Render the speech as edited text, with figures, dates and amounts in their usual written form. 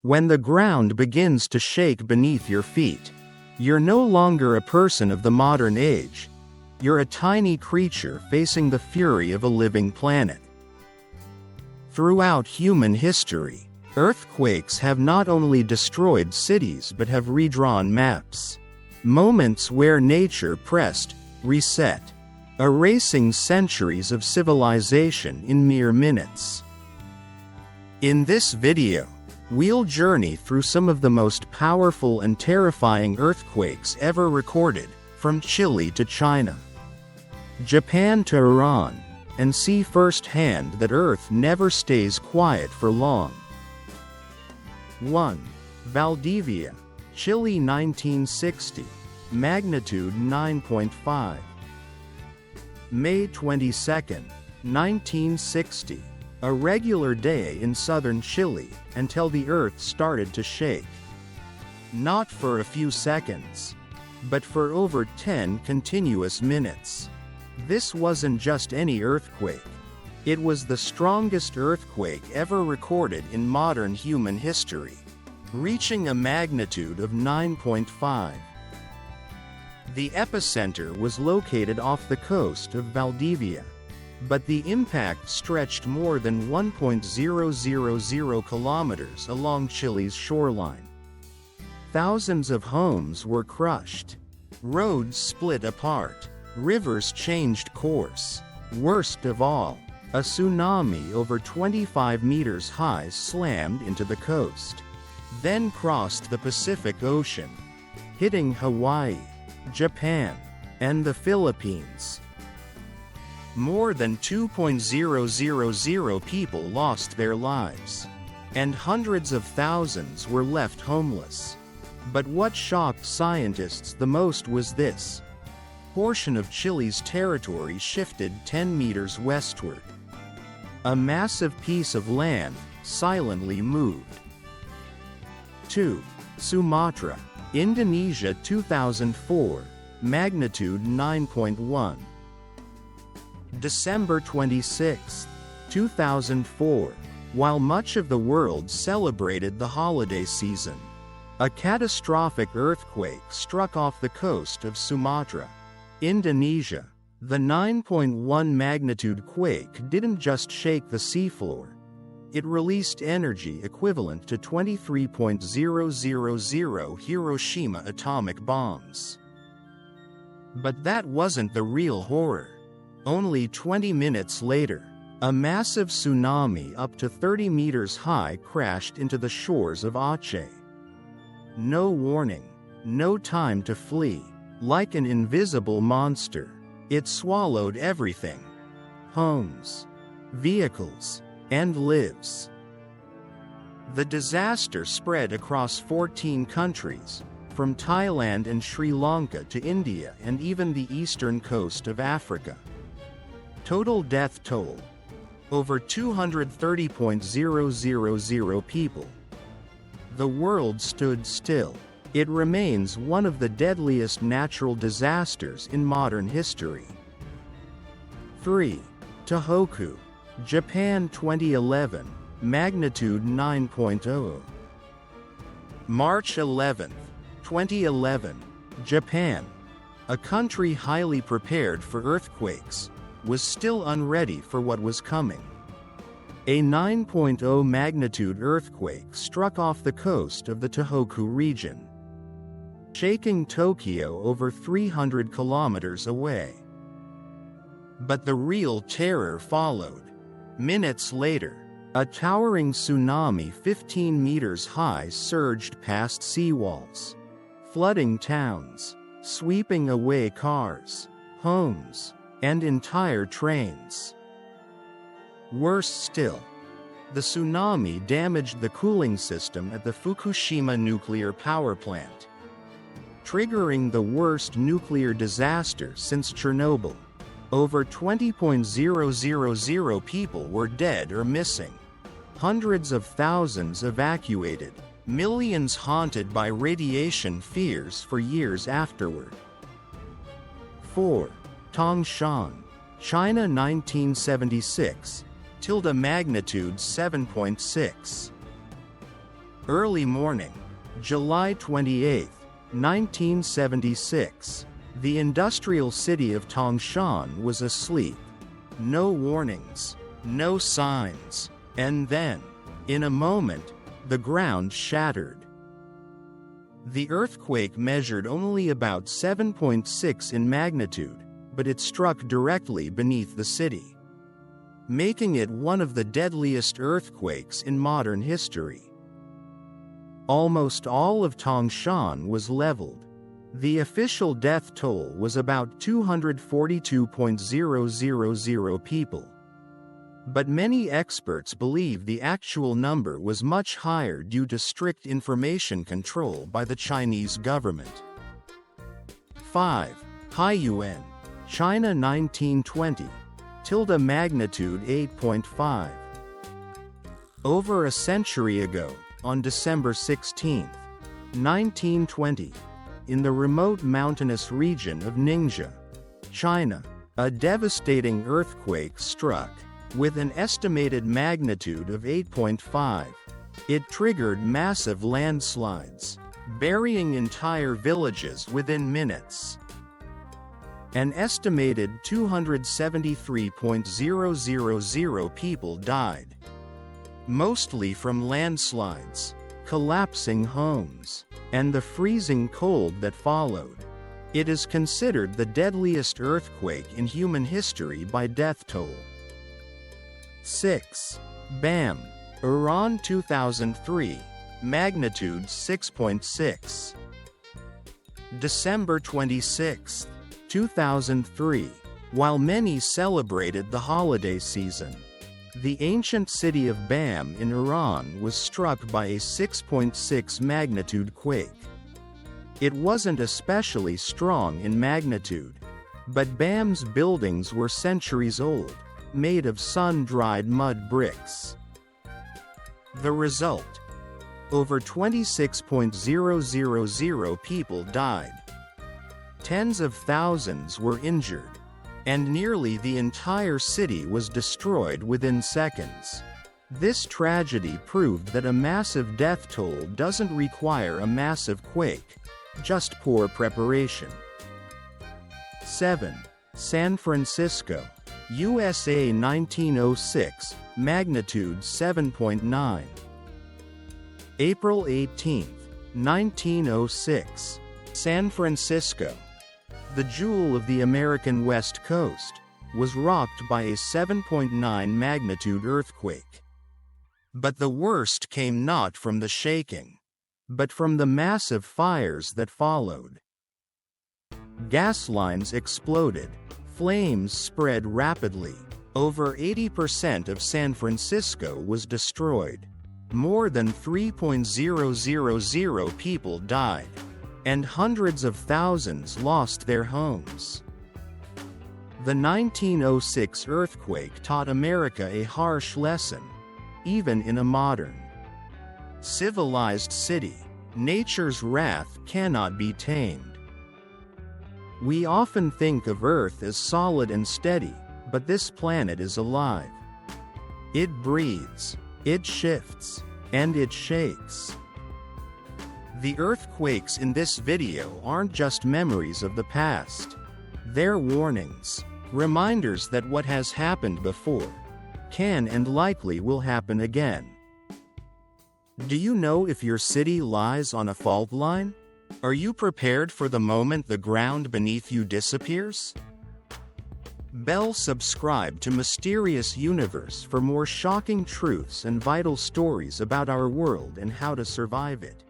When the ground begins to shake beneath your feet, you're no longer a person of the modern age. You're a tiny creature facing the fury of a living planet. Throughout human history, earthquakes have not only destroyed cities but have redrawn maps. Moments where nature pressed reset, erasing centuries of civilization in mere minutes. In this video, we'll journey through some of the most powerful and terrifying earthquakes ever recorded, from Chile to China, Japan to Iran, and see firsthand that Earth never stays quiet for long. 1. Valdivia, Chile, 1960. Magnitude 9.5. May 22, 1960. A regular day in southern Chile, until the earth started to shake. Not for a few seconds, but for over 10 continuous minutes. This wasn't just any earthquake. It was the strongest earthquake ever recorded in modern human history, reaching a magnitude of 9.5. The epicenter was located off the coast of Valdivia, but the impact stretched more than 1.000 kilometers along Chile's shoreline. Thousands of homes were crushed. Roads split apart. Rivers changed course. Worst of all, a tsunami over 25 meters high slammed into the coast, then crossed the Pacific Ocean, hitting Hawaii, Japan, and the Philippines. More than 2,000 people lost their lives, and hundreds of thousands were left homeless. But what shocked scientists the most was this. A portion of Chile's territory shifted 10 meters westward. A massive piece of land silently moved. 2. Sumatra, Indonesia, 2004. Magnitude 9.1. December 26, 2004. While much of the world celebrated the holiday season, a catastrophic earthquake struck off the coast of Sumatra, Indonesia. The 9.1 magnitude quake didn't just shake the seafloor. It released energy equivalent to 23.000 Hiroshima atomic bombs. But that wasn't the real horror. Only 20 minutes later, a massive tsunami up to 30 meters high crashed into the shores of Aceh. No warning, no time to flee. Like an invisible monster, it swallowed everything: homes, vehicles, and lives. The disaster spread across 14 countries, from Thailand and Sri Lanka to India and even the eastern coast of Africa. Total death toll: over 230,000 people. The world stood still. It remains one of the deadliest natural disasters in modern history. 3. Tohoku, Japan, 2011. Magnitude 9.0. March 11, 2011. Japan, a country highly prepared for earthquakes, was still unready for what was coming. A 9.0 magnitude earthquake struck off the coast of the Tohoku region, shaking Tokyo over 300 kilometers away. But the real terror followed. Minutes later, a towering tsunami 15 meters high surged past seawalls, flooding towns, sweeping away cars, homes, and entire trains. Worse still, the tsunami damaged the cooling system at the Fukushima nuclear power plant, triggering the worst nuclear disaster since Chernobyl. Over 20,000 people were dead or missing. Hundreds of thousands evacuated, millions haunted by radiation fears for years afterward. 4. Tangshan, China, 1976. Magnitude 7.6. Early morning, July 28, 1976. The industrial city of Tangshan was asleep. No warnings, no signs, and then, in a moment, the ground shattered. The earthquake measured only about 7.6 in magnitude, but it struck directly beneath the city, making it one of the deadliest earthquakes in modern history. Almost all of Tangshan was leveled. The official death toll was about 242,000 people. But many experts believe the actual number was much higher due to strict information control by the Chinese government. 5. Haiyuan, China 1920. Magnitude 8.5. Over a century ago, on December 16, 1920, in the remote mountainous region of Ningxia, China, a devastating earthquake struck. With an estimated magnitude of 8.5, it triggered massive landslides, burying entire villages within minutes. An estimated 273,000 people died, mostly from landslides, collapsing homes, and the freezing cold that followed. It is considered the deadliest earthquake in human history by death toll. 6. Bam, Iran 2003, magnitude 6.6. December 26, 2003. While many celebrated the holiday season, the ancient city of Bam in Iran was struck by a 6.6 magnitude quake. It wasn't especially strong in magnitude, but Bam's buildings were centuries old, made of sun-dried mud bricks. The result: over 26,000 people died. Tens of thousands were injured, and nearly the entire city was destroyed within seconds. This tragedy proved that a massive death toll doesn't require a massive quake, just poor preparation. 7. San Francisco, USA 1906, magnitude 7.9. April 18, 1906. San Francisco, the jewel of the American West Coast, was rocked by a 7.9 magnitude earthquake. But the worst came not from the shaking, but from the massive fires that followed. Gas lines exploded. Flames spread rapidly. Over 80% of San Francisco was destroyed. More than 3,000 people died, and hundreds of thousands lost their homes. The 1906 earthquake taught America a harsh lesson. Even in a modern, civilized city, nature's wrath cannot be tamed. We often think of Earth as solid and steady, but this planet is alive. It breathes, it shifts, and it shakes. The earthquakes in this video aren't just memories of the past. They're warnings, reminders that what has happened before can and likely will happen again. Do you know if your city lies on a fault line? Are you prepared for the moment the ground beneath you disappears? Subscribe to Mysterious Universe for more shocking truths and vital stories about our world and how to survive it.